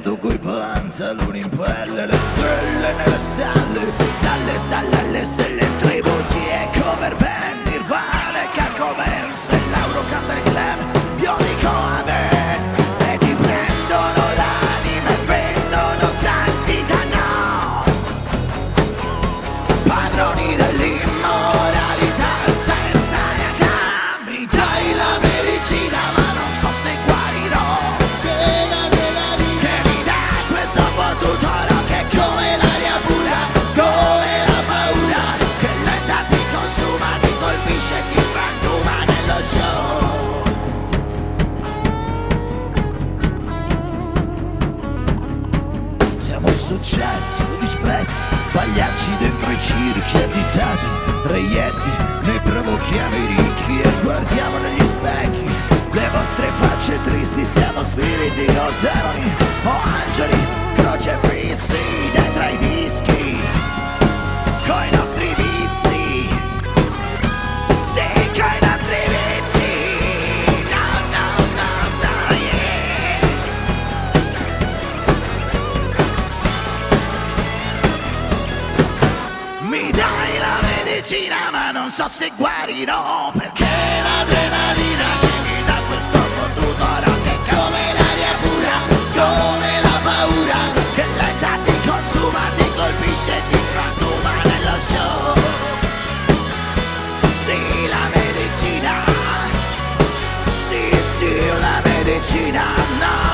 sdraiato coi pantaloni in pelle, le stelle nelle stelle, dalle stalle alle stelle, tributi e cover band, Nirvana e Cargo Band, se Lauro canta il glam, io dico amen, e ti prendono l'anima e vendono santità, no, padroni dell'immoralità senza età, mi dai la medicina ma non so se guarirò, che mi dà questo fottuto rock è come l'aria pura, come la paura, che lenta ti consuma, ti colpisce e ti frantuma nello show. Siamo soggetti o disprezzi, pagliacci dentro i circhi additati, reietti, noi provochiamo i ricchi e guardiamo negli specchi le vostre facce tristi, siamo spiriti o demoni o angeli, crocefissi dentro ai dischi, coi nostri vizi, sì, coi nostri vizi, no, no, no, no, yeah. Mi dai la medicina ma non so se guarirò, perché l'adrenalina che mi dà questo fottuto rock è come l'aria pura, come la paura, che lenta ti consuma, ti colpisce e ti frantuma nello show. Sì, la medicina, sì, sì, la medicina, no.